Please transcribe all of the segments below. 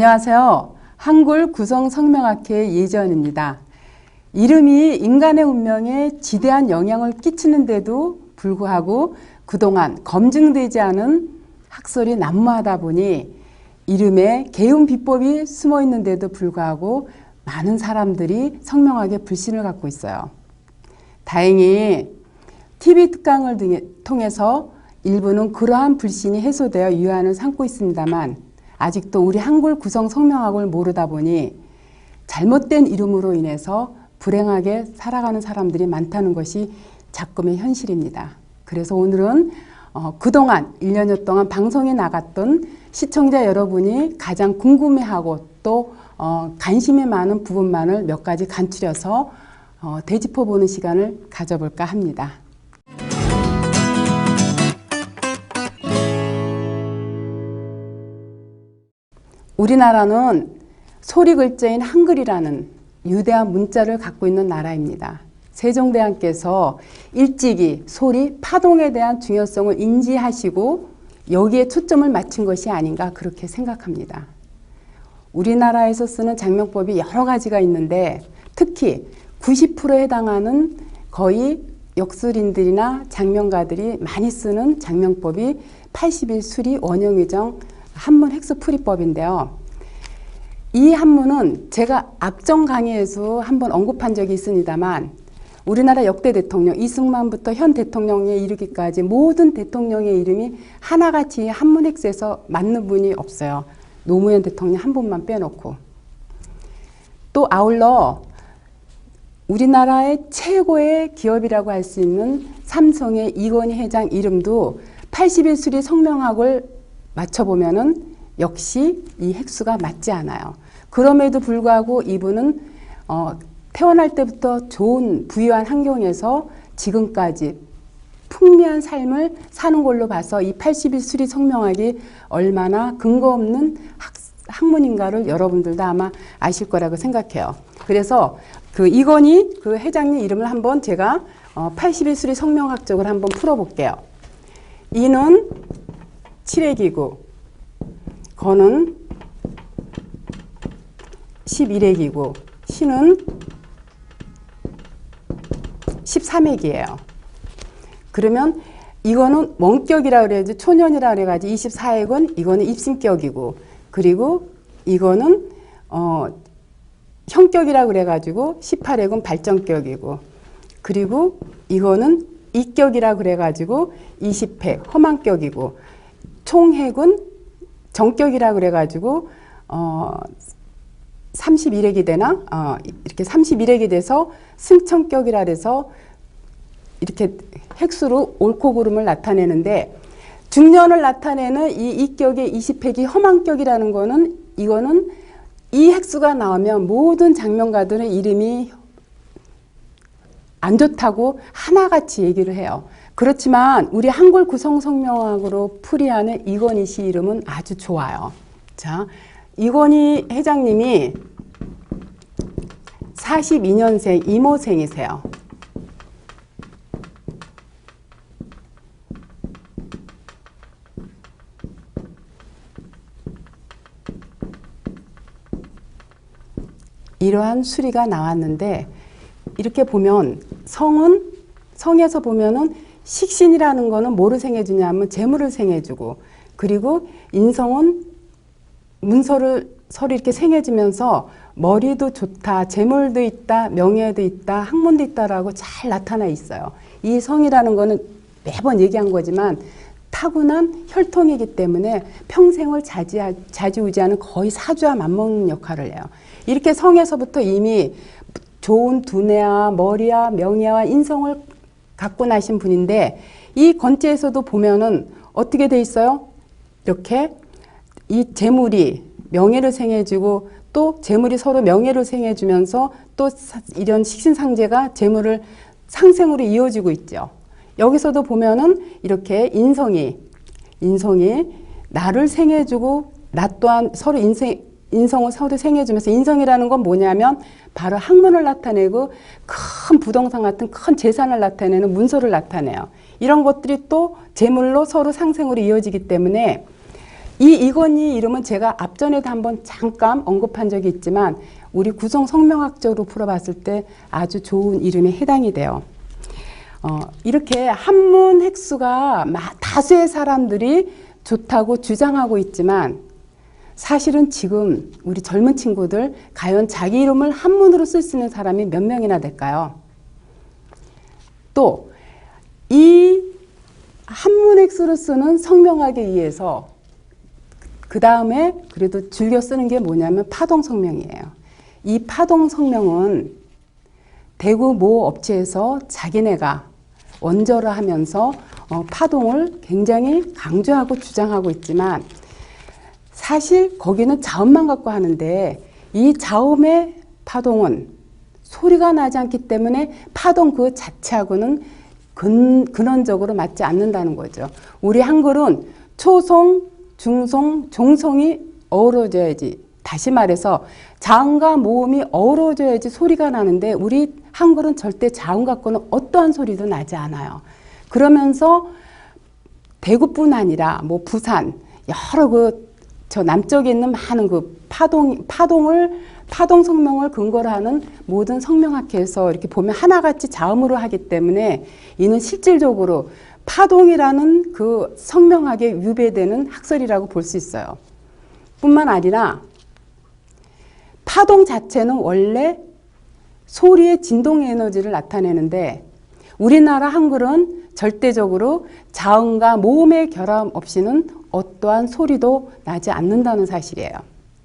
안녕하세요. 한글 구성성명학회 예지연입니다. 이름이 인간의 운명에 지대한 영향을 끼치는데도 불구하고 그동안 검증되지 않은 학설이 난무하다 보니 이름에 개운 비법이 숨어 있는데도 불구하고 많은 사람들이 성명학에 불신을 갖고 있어요. 다행히 TV 특강을 통해서 일부는 그러한 불신이 해소되어 유한을 삼고 있습니다만 아직도 우리 한글 구성 성명학을 모르다 보니 잘못된 이름으로 인해서 불행하게 살아가는 사람들이 많다는 것이 작금의 현실입니다. 그래서 오늘은 그동안 1년여 동안 방송에 나갔던 시청자 여러분이 가장 궁금해하고 또 관심이 많은 부분만을 몇 가지 간추려서 되짚어보는 시간을 가져볼까 합니다. 우리나라는 소리 글자인 한글이라는 유대한 문자를 갖고 있는 나라입니다. 세종대왕께서 일찍이 소리, 파동에 대한 중요성을 인지하시고 여기에 초점을 맞춘 것이 아닌가 그렇게 생각합니다. 우리나라에서 쓰는 장명법이 여러 가지가 있는데 특히 90%에 해당하는 거의 역술인들이나 장명가들이 많이 쓰는 장명법이 81수리 원형위정 한문 획수풀이법인데요. 이 한문은 제가 앞전 강의에서 한번 언급한 적이 있습니다만 우리나라 역대 대통령 이승만부터 현 대통령에 이르기까지 모든 대통령의 이름이 하나같이 한문 획수에서 맞는 분이 없어요. 노무현 대통령 한 분만 빼놓고. 또 아울러 우리나라의 최고의 기업이라고 할 수 있는 삼성의 이건희 회장 이름도 81수리 성명학을 맞춰보면은 역시 이 획수가 맞지 않아요. 그럼에도 불구하고 이분은 태어날 때부터 좋은 부유한 환경에서 지금까지 풍미한 삶을 사는 걸로 봐서 이 81수리 성명학이 얼마나 근거 없는 학문인가를 여러분들도 아마 아실 거라고 생각해요. 그래서 그 이건희 그 회장님 이름을 한번 제가 81수리 성명학적으로 한번 풀어볼게요. 이는 칠획이고 건은 11액이고 신은 13액이에요. 그러면 이거는 원격이라 그래야지 초년이라 그래가지고 24액은 이거는 입신격이고 그리고 이거는 형격이라 그래가지고 18액은 발전격이고 그리고 이거는 이격이라 그래가지고 20획 허망격이고 총획은 정격이라 그래가지고 31액이 되나? 이렇게 31액이 돼서 승천격이라 그래서 이렇게 획수로 옳고 그름을 나타내는데 중년을 나타내는 이 이격의 20획이 허망격이라는 거는 이거는 이 획수가 나오면 모든 장명가들의 이름이 안 좋다고 하나같이 얘기를 해요. 그렇지만 우리 한글 구성성명학으로 풀이하는 이건희 씨 이름은 아주 좋아요. 자, 이건희 회장님이 42년생 이모생이세요. 이러한 수리가 나왔는데 이렇게 보면 성에서 보면은 식신이라는 거는 뭐를 생해주냐 하면 재물을 생해주고 그리고 인성은 문서를 서로 이렇게 생해주면서 머리도 좋다, 재물도 있다, 명예도 있다, 학문도 있다라고 잘 나타나 있어요. 이 성이라는 거는 매번 얘기한 거지만 타고난 혈통이기 때문에 평생을 좌지우지하는 거의 사주와 맞먹는 역할을 해요. 이렇게 성에서부터 이미 좋은 두뇌와 머리와 명예와 인성을 갖고 나신 분인데 이 건지에서도 보면은 어떻게 돼 있어요? 이렇게 이 재물이 명예를 생해주고 또 재물이 서로 명예를 생해주면서 또 이런 식신상제가 재물을 상생으로 이어지고 있죠. 여기서도 보면은 이렇게 인성이 나를 생해주고 나 또한 서로 인성을 서로 생해주면서 인성이라는 건 뭐냐면 바로 학문을 나타내고 큰 부동산 같은 큰 재산을 나타내는 문서를 나타내요. 이런 것들이 또 재물로 서로 상생으로 이어지기 때문에 이건희 이름은 제가 앞전에도 한번 잠깐 언급한 적이 있지만 우리 구성 성명학적으로 풀어봤을 때 아주 좋은 이름에 해당이 돼요. 이렇게 한문 획수가 다수의 사람들이 좋다고 주장하고 있지만 사실은 지금 우리 젊은 친구들 과연 자기 이름을 한문으로 쓸 수 있는 사람이 몇 명이나 될까요? 또 이 한문 획수를 쓰는 성명학에 의해서 그 다음에 그래도 즐겨 쓰는 게 뭐냐면 파동 성명이에요. 이 파동 성명은 대구 모 업체에서 자기네가 원저를 하면서 파동을 굉장히 강조하고 주장하고 있지만 사실 거기는 자음만 갖고 하는데 이 자음의 파동은 소리가 나지 않기 때문에 파동 그 자체하고는 근원적으로 맞지 않는다는 거죠. 우리 한글은 초성, 중성, 종성이 어우러져야지, 다시 말해서 자음과 모음이 어우러져야지 소리가 나는데 우리 한글은 절대 자음 갖고는 어떠한 소리도 나지 않아요. 그러면서 대구뿐 아니라 뭐 부산 여러 저 남쪽에 있는 많은 파동 성명을 근거로 하는 모든 성명학회에서 이렇게 보면 하나같이 자음으로 하기 때문에 이는 실질적으로 파동이라는 그 성명학에 위배되는 학설이라고 볼 수 있어요. 뿐만 아니라 파동 자체는 원래 소리의 진동 에너지를 나타내는데 우리나라 한글은 절대적으로 자음과 모음의 결함 없이는 어떠한 소리도 나지 않는다는 사실이에요.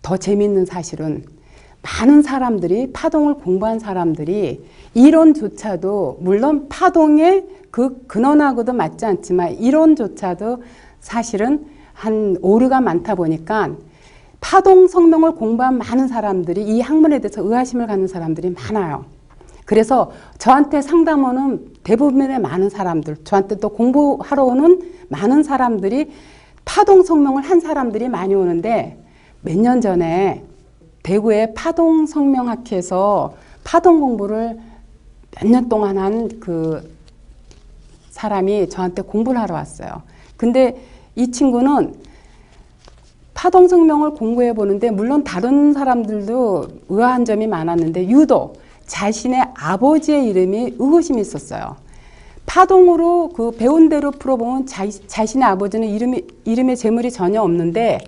더 재미있는 사실은 많은 사람들이 파동을 공부한 사람들이 이론조차도 물론 파동의 그 근원하고도 맞지 않지만 이론조차도 사실은 한 오류가 많다 보니까 파동 성명을 공부한 많은 사람들이 이 학문에 대해서 의아심을 갖는 사람들이 많아요. 그래서 저한테 상담원은 대부분의 많은 사람들, 저한테 또 공부하러 오는 많은 사람들이 파동 성명을 한 사람들이 많이 오는데 몇 년 전에 대구의 파동 성명학회에서 파동 공부를 몇 년 동안 한 그 사람이 저한테 공부를 하러 왔어요. 근데 이 친구는 파동 성명을 공부해 보는데 물론 다른 사람들도 의아한 점이 많았는데 유독 자신의 아버지의 이름이 의구심이 있었어요. 파동으로 그 배운 대로 풀어보면 자신의 아버지는 이름에 재물이 전혀 없는데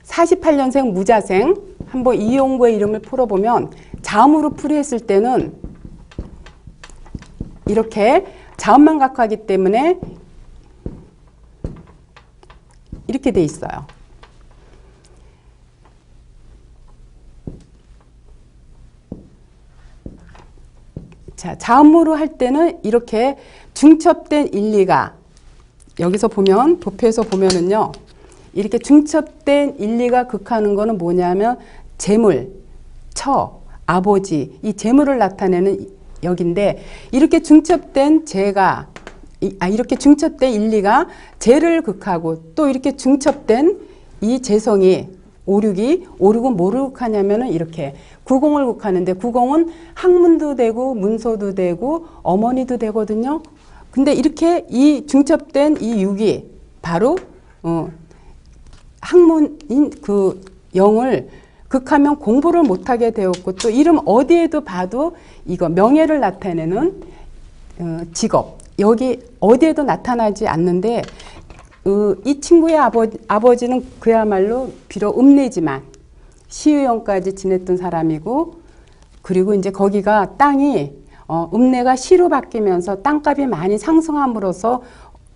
48년생 무자생 한번 이용구의 이름을 풀어보면 자음으로 풀이했을 때는 이렇게 자음만 갖고 하기 때문에 이렇게 돼 있어요. 자, 자음으로 할 때는 이렇게 중첩된 일리가 여기서 보면 도표에서 보면은요. 이렇게 중첩된 일리가 극하는 거는 뭐냐면 재물, 처, 아버지 이 재물을 나타내는 역인데 이렇게 중첩된 재가 이렇게 중첩된 일리가 재를 극하고 또 이렇게 중첩된 이 재성이 오륙은 뭐를 극하냐면은 이렇게 구공을 극하는데 구공은 학문도 되고 문서도 되고 어머니도 되거든요. 근데 이렇게 이 중첩된 이 육이 바로 학문인 그 영을 극하면 공부를 못하게 되었고 또 이름 어디에도 봐도 이거 명예를 나타내는 직업 여기 어디에도 나타나지 않는데 이 친구의 아버지는 그야말로 비록 읍내지만 시의원까지 지냈던 사람이고 그리고 이제 거기가 땅이 읍내가 시로 바뀌면서 땅값이 많이 상승함으로써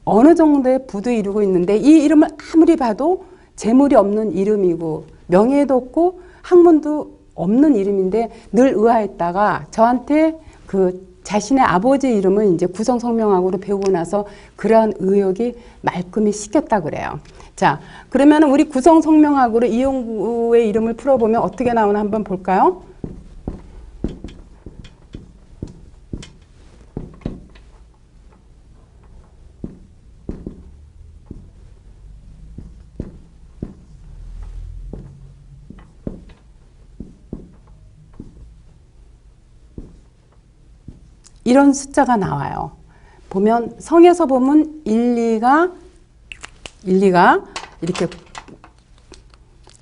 어느 정도의 부도 이루고 있는데 이 이름을 아무리 봐도 재물이 없는 이름이고 명예도 없고 학문도 없는 이름인데 늘 의아했다가 저한테 그 자신의 아버지의 이름을 이제 구성성명학으로 배우고 나서 그러한 의혹이 말끔히 씻겼다 그래요. 자, 그러면 우리 구성성명학으로 이용구의 이름을 풀어보면 어떻게 나오나 한번 볼까요? 이런 숫자가 나와요. 보면 성에서 보면 일리가 이렇게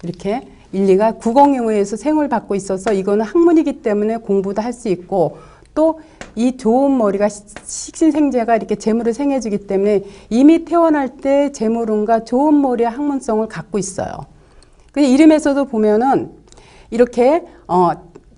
이렇게 인리가 국엉에 의해서 생을 받고 있어서 이거는 학문이기 때문에 공부도 할 수 있고 또 이 좋은 머리가 식신생재가 이렇게 재물을 생해주기 때문에 이미 태어날 때 재물운과 좋은 머리의 학문성을 갖고 있어요. 근데 이름에서도 보면은 이렇게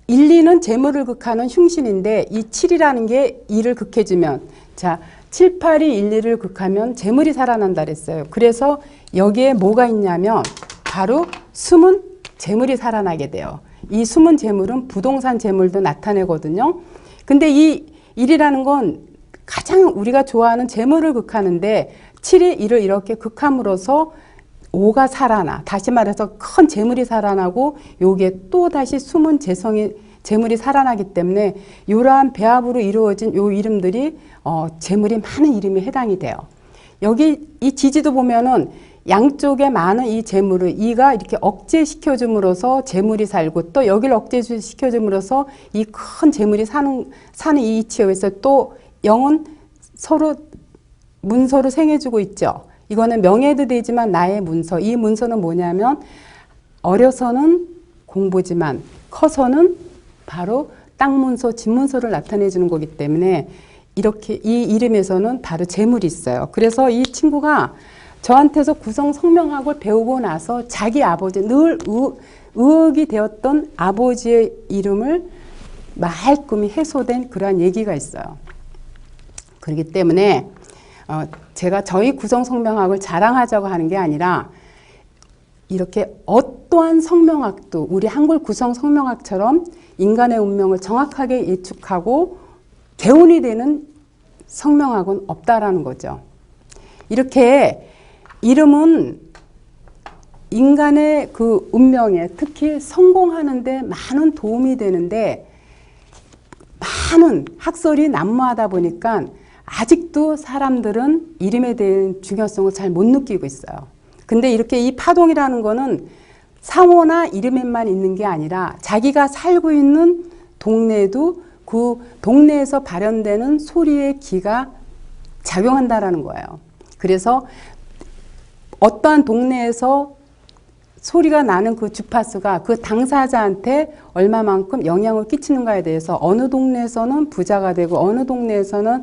인리는 재물을 극하는 흉신인데 이 7이라는 게 이를 극해주면 자 7, 8이 1, 2를 극하면 재물이 살아난다 그랬어요. 그래서 여기에 뭐가 있냐면 바로 숨은 재물이 살아나게 돼요. 이 숨은 재물은 부동산 재물도 나타내거든요. 근데 이 1이라는 건 가장 우리가 좋아하는 재물을 극하는데 7이 1을 이렇게 극함으로써 5가 살아나. 다시 말해서 큰 재물이 살아나고 요게 또 다시 숨은 재물이 살아나기 때문에 이러한 배합으로 이루어진 요 이름들이 재물이 많은 이름에 해당이 돼요. 여기 이 지지도 보면은 양쪽에 많은 이 재물을 이가 이렇게 억제시켜줌으로써 재물이 살고 또 여기를 억제시켜줌으로써 이 큰 재물이 사는 이 이치에 의해서 또 영은 서로 문서로 생해주고 있죠. 이거는 명예도 되지만 나의 문서. 이 문서는 뭐냐면 어려서는 공부지만 커서는 바로 땅 문서, 집 문서를 나타내 주는 거기 때문에 이렇게 이 이름에서는 바로 재물이 있어요. 그래서 이 친구가 저한테서 구성 성명학을 배우고 나서 자기 아버지 늘 의혹이 되었던 아버지의 이름을 말끔히 해소된 그러한 얘기가 있어요. 그렇기 때문에 제가 저희 구성 성명학을 자랑하자고 하는 게 아니라 이렇게 어떠한 성명학도 우리 한글 구성 성명학처럼 인간의 운명을 정확하게 예측하고 개운이 되는 성명학은 없다라는 거죠. 이렇게 이름은 인간의 그 운명에 특히 성공하는 데 많은 도움이 되는데 많은 학설이 난무하다 보니까 아직도 사람들은 이름에 대한 중요성을 잘 못 느끼고 있어요. 근데 이렇게 이 파동이라는 거는 상호나 이름에만 있는 게 아니라 자기가 살고 있는 동네에도 그 동네에서 발현되는 소리의 기가 작용한다라는 거예요. 그래서 어떠한 동네에서 소리가 나는 그 주파수가 그 당사자한테 얼마만큼 영향을 끼치는가에 대해서 어느 동네에서는 부자가 되고 어느 동네에서는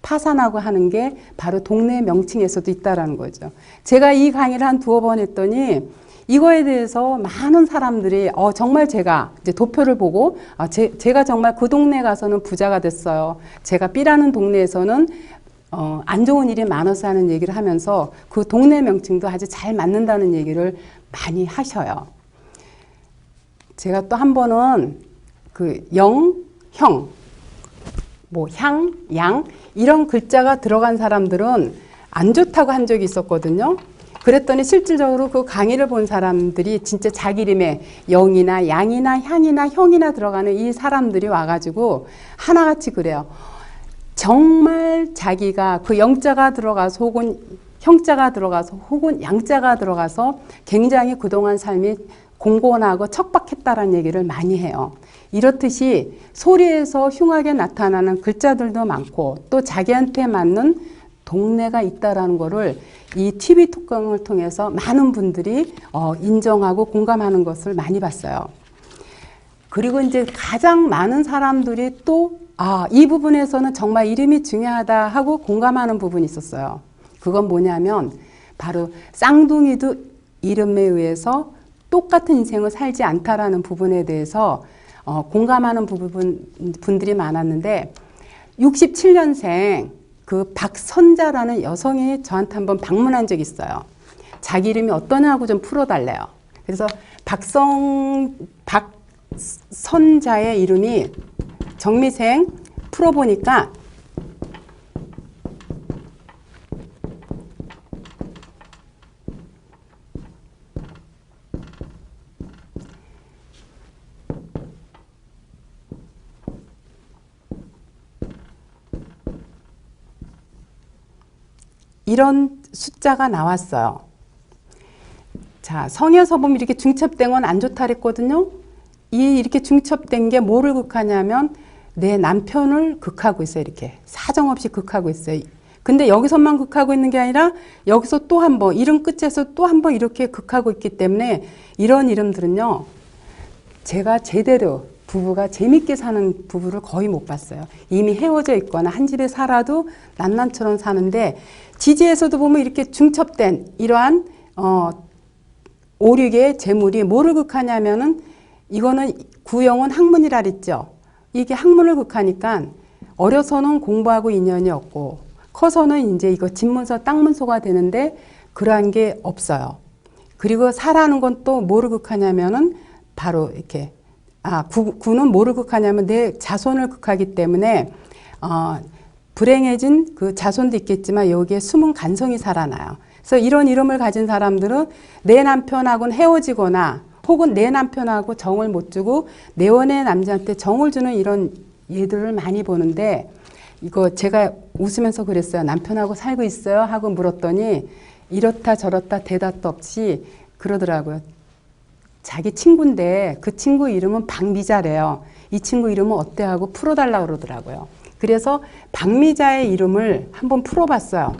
파산하고 하는 게 바로 동네 명칭에서도 있다라는 거죠. 제가 이 강의를 한 2번 했더니 이거에 대해서 많은 사람들이 정말 제가 이제 도표를 보고 제가 정말 그 동네 가서는 부자가 됐어요. 제가 B라는 동네에서는 안 좋은 일이 많아서 하는 얘기를 하면서 그 동네 명칭도 아주 잘 맞는다는 얘기를 많이 하셔요. 제가 또 한 번은 그 영, 형, 뭐 향, 양 이런 글자가 들어간 사람들은 안 좋다고 한 적이 있었거든요. 그랬더니 실질적으로 그 강의를 본 사람들이 진짜 자기 이름에 영이나 양이나 향이나 형이나 들어가는 이 사람들이 와가지고 하나같이 그래요. 정말 자기가 그 영자가 들어가서 혹은 형자가 들어가서 혹은 양자가 들어가서 굉장히 그동안 삶이 공곤하고 척박했다라는 얘기를 많이 해요. 이렇듯이 소리에서 흉하게 나타나는 글자들도 많고 또 자기한테 맞는 동네가 있다라는 거를 이 TV 특강을 통해서 많은 분들이 인정하고 공감하는 것을 많이 봤어요. 그리고 이제 가장 많은 사람들이 또 이 부분에서는 정말 이름이 중요하다 하고 공감하는 부분이 있었어요. 그건 뭐냐면 바로 쌍둥이도 이름에 의해서 똑같은 인생을 살지 않다라는 부분에 대해서 공감하는 분들이 많았는데 67년생 그 박선자라는 여성이 저한테 한번 방문한 적이 있어요. 자기 이름이 어떠냐고 좀 풀어달래요. 그래서 박선자의 이름이 정미생 풀어보니까 이런 숫자가 나왔어요. 자, 성에서 보면 이렇게 중첩된 건 안 좋다 그랬거든요. 이렇게 중첩된 게 뭐를 극하냐면 내 남편을 극하고 있어요. 이렇게 사정없이 극하고 있어요. 근데 여기서만 극하고 있는 게 아니라 여기서 또 한 번, 이름 끝에서 또 한 번 이렇게 극하고 있기 때문에 이런 이름들은요, 제가 제대로 부부가 재밌게 사는 부부를 거의 못 봤어요. 이미 헤어져 있거나 한 집에 살아도 난난처럼 사는데, 지지에서도 보면 이렇게 중첩된 이러한 5, 6의 재물이 뭐를 극하냐면은, 이거는 구형은 학문이라 그랬죠. 이게 학문을 극하니까 어려서는 공부하고 인연이 없고 커서는 이제 이거 집문서 땅문서가 되는데 그러한 게 없어요. 그리고 사라는 건 또 뭐를 극하냐면은 바로 이렇게 구는 뭐를 극하냐면 내 자손을 극하기 때문에 불행해진 그 자손도 있겠지만 여기에 숨은 간성이 살아나요. 그래서 이런 이름을 가진 사람들은 내 남편하고는 헤어지거나 혹은 내 남편하고 정을 못 주고 내원의 남자한테 정을 주는 이런 예들을 많이 보는데, 이거 제가 웃으면서 그랬어요. 남편하고 살고 있어요? 하고 물었더니 이렇다 저렇다 대답도 없이 그러더라고요. 자기 친구인데 그 친구 이름은 박미자래요. 이 친구 이름은 어때 하고 풀어달라고 그러더라고요. 그래서 박미자의 이름을 한번 풀어봤어요.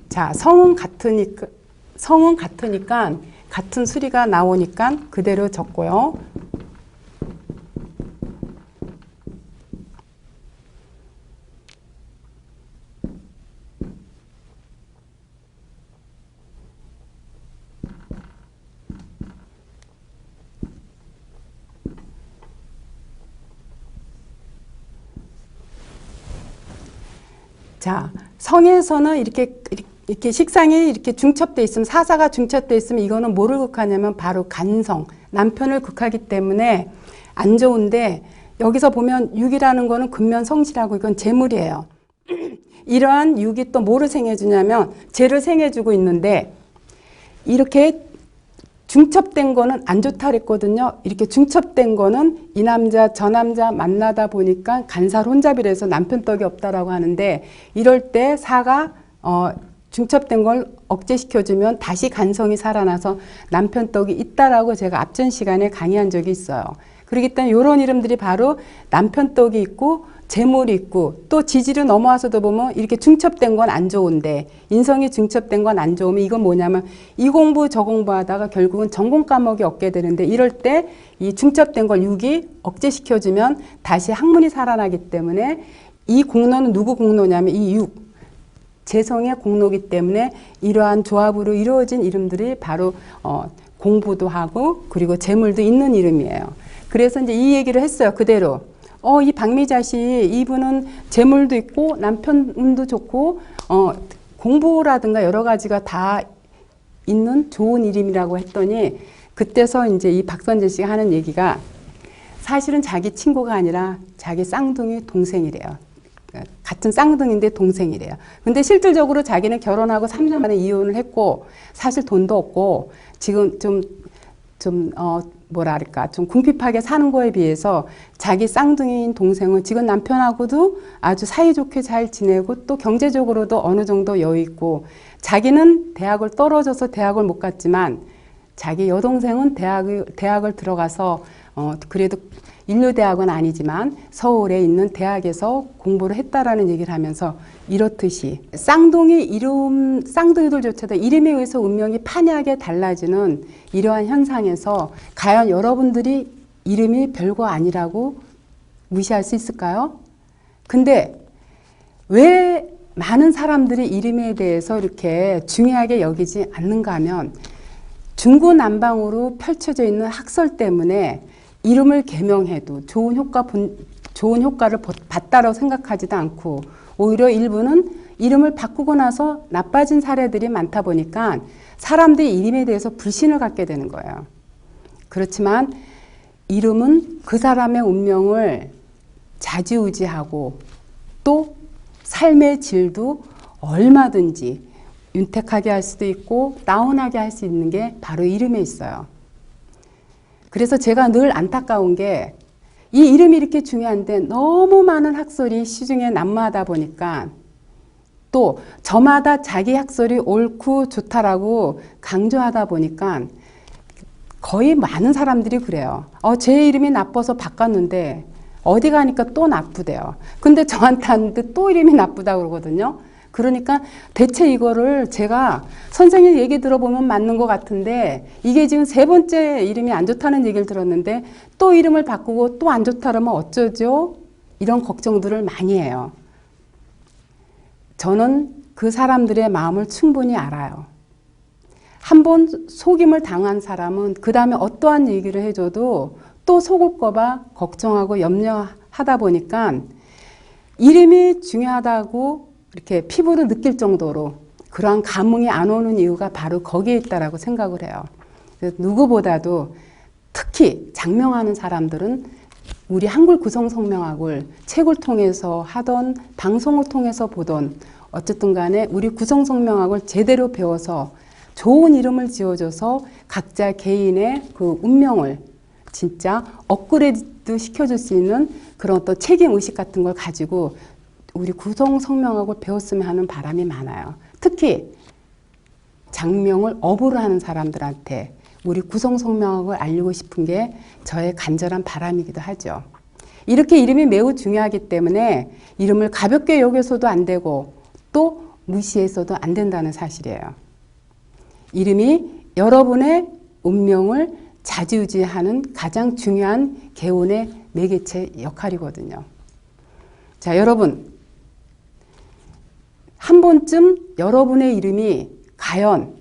자, 성은 같으니까 같은 수리가 나오니까 그대로 적고요. 자, 성에서는 이렇게 식상이 이렇게 중첩돼 있으면, 사사가 중첩돼 있으면 이거는 뭐를 극하냐면 바로 간성, 남편을 극하기 때문에 안 좋은데, 여기서 보면 육이라는 거는 근면성실하고 이건 재물이에요. 이러한 육이 또 뭐를 생해주냐면 재를 생해주고 있는데, 이렇게 중첩된 거는 안 좋다 그랬거든요. 이렇게 중첩된 거는 이 남자 저 남자 만나다 보니까 간살 혼잡이라서 남편 떡이 없다라고 하는데, 이럴 때 사가 중첩된 걸 억제시켜주면 다시 간성이 살아나서 남편 떡이 있다라고 제가 앞전 시간에 강의한 적이 있어요. 그렇기 때문에 이런 이름들이 바로 남편 떡이 있고 재물이 있고, 또 지지를 넘어와서도 보면 이렇게 중첩된 건 안 좋은데, 인성이 중첩된 건 안 좋으면 이건 뭐냐면 이 공부 저 공부하다가 결국은 전공 과목이 없게 되는데, 이럴 때 이 중첩된 걸 육이 억제시켜주면 다시 학문이 살아나기 때문에, 이 공로는 누구 공로냐면 이 육, 재성의 공로기 때문에 이러한 조합으로 이루어진 이름들이 바로 공부도 하고 그리고 재물도 있는 이름이에요. 그래서 이제 이 얘기를 했어요. 그대로. 이 박미자 씨, 이분은 재물도 있고 남편도 좋고 공부라든가 여러 가지가 다 있는 좋은 이름이라고 했더니, 그때서 이제 이 박선재 씨가 하는 얘기가 사실은 자기 친구가 아니라 자기 쌍둥이 동생이래요. 같은 쌍둥이인데 동생이래요. 근데 실질적으로 자기는 결혼하고 3년 만에 이혼을 했고, 사실 돈도 없고 지금 좀 뭐랄까 좀 궁핍하게 사는 거에 비해서 자기 쌍둥이인 동생은 지금 남편하고도 아주 사이좋게 잘 지내고 또 경제적으로도 어느 정도 여유 있고, 자기는 대학을 떨어져서 대학을 못 갔지만 자기 여동생은 대학을 들어가서 그래도 인류대학은 아니지만 서울에 있는 대학에서 공부를 했다라는 얘기를 하면서, 이렇듯이 쌍둥이들조차도 이름에 의해서 운명이 판이하게 달라지는 이러한 현상에서 과연 여러분들이 이름이 별거 아니라고 무시할 수 있을까요? 근데 왜 많은 사람들이 이름에 대해서 이렇게 중요하게 여기지 않는가 하면, 중구난방으로 펼쳐져 있는 학설 때문에 이름을 개명해도 좋은 효과를 봤다라고 생각하지도 않고, 오히려 일부는 이름을 바꾸고 나서 나빠진 사례들이 많다 보니까 사람들이 이름에 대해서 불신을 갖게 되는 거예요. 그렇지만 이름은 그 사람의 운명을 좌지우지하고 또 삶의 질도 얼마든지 윤택하게 할 수도 있고 다운하게 할 수 있는 게 바로 이름에 있어요. 그래서 제가 늘 안타까운 게, 이 이름이 이렇게 중요한데 너무 많은 학설이 시중에 난무하다 보니까, 또 저마다 자기 학설이 옳고 좋다라고 강조하다 보니까 거의 많은 사람들이 그래요. 제 이름이 나빠서 바꿨는데 어디 가니까 또 나쁘대요. 근데 저한테 하는데 또 이름이 나쁘다고 그러거든요. 그러니까 대체 이거를 제가 선생님 얘기 들어보면 맞는 것 같은데 이게 지금 세 번째 이름이 안 좋다는 얘기를 들었는데 또 이름을 바꾸고 또 안 좋다 그러면 어쩌죠? 이런 걱정들을 많이 해요. 저는 그 사람들의 마음을 충분히 알아요. 한번 속임을 당한 사람은 그 다음에 어떠한 얘기를 해줘도 또 속을까봐 걱정하고 염려하다 보니까 이름이 중요하다고 이렇게 피부로 느낄 정도로 그러한 감흥이 안 오는 이유가 바로 거기에 있다라고 생각을 해요. 그래서 누구보다도 특히 장명하는 사람들은 우리 한글 구성성명학을 책을 통해서 하던 방송을 통해서 보던 어쨌든 간에 우리 구성성명학을 제대로 배워서 좋은 이름을 지어줘서 각자 개인의 그 운명을 진짜 업그레이드 시켜줄 수 있는 그런 어떤 책임의식 같은 걸 가지고 우리 구성성명학을 배웠으면 하는 바람이 많아요. 특히 장명을 업으로 하는 사람들한테 우리 구성성명학을 알리고 싶은 게 저의 간절한 바람이기도 하죠. 이렇게 이름이 매우 중요하기 때문에 이름을 가볍게 여겨서도 안 되고 또 무시해서도 안 된다는 사실이에요. 이름이 여러분의 운명을 좌지우지하는 가장 중요한 개운의 매개체 역할이거든요. 자, 여러분. 한 번쯤 여러분의 이름이 과연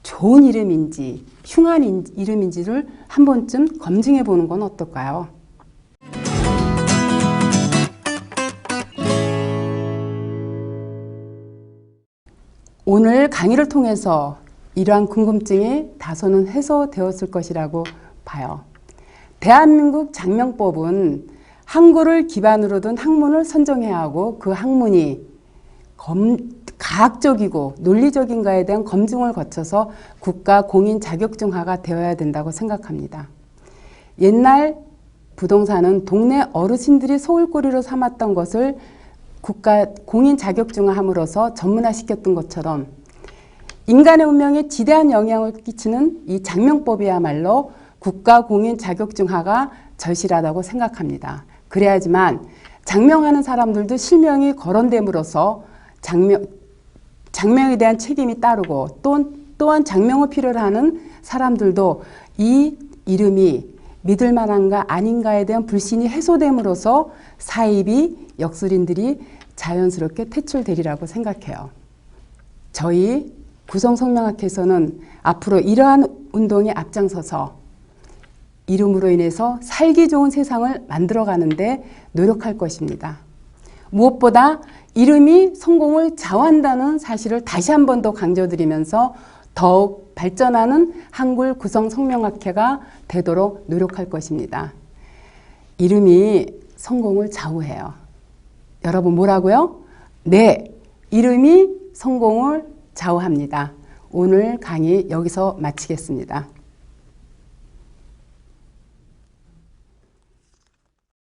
좋은 이름인지 흉한 이름인지를 한 번쯤 검증해 보는 건 어떨까요? 오늘 강의를 통해서 이러한 궁금증이 다소는 해소되었을 것이라고 봐요. 대한민국 장명법은 한글을 기반으로 둔 학문을 선정해야 하고 그 학문이 과학적이고 논리적인가에 대한 검증을 거쳐서 국가 공인 자격증화가 되어야 된다고 생각합니다. 옛날 부동산은 동네 어르신들이 소울거리로 삼았던 것을 국가 공인 자격증화함으로써 전문화시켰던 것처럼 인간의 운명에 지대한 영향을 끼치는 이 장명법이야말로 국가 공인 자격증화가 절실하다고 생각합니다. 그래야지만 장명하는 사람들도 실명이 거론됨으로써 장명에 대한 책임이 따르고 또한 장명을 필요로 하는 사람들도 이 이름이 믿을 만한가 아닌가에 대한 불신이 해소됨으로써 사입이 역술인들이 자연스럽게 퇴출되리라고 생각해요. 저희 구성성명학회에서는 앞으로 이러한 운동에 앞장서서 이름으로 인해서 살기 좋은 세상을 만들어가는데 노력할 것입니다. 무엇보다 이름이 성공을 좌우한다는 사실을 다시 한 번 더 강조드리면서 더욱 발전하는 한글 구성성명학회가 되도록 노력할 것입니다. 이름이 성공을 좌우해요. 여러분 뭐라고요? 네, 이름이 성공을 좌우합니다. 오늘 강의 여기서 마치겠습니다.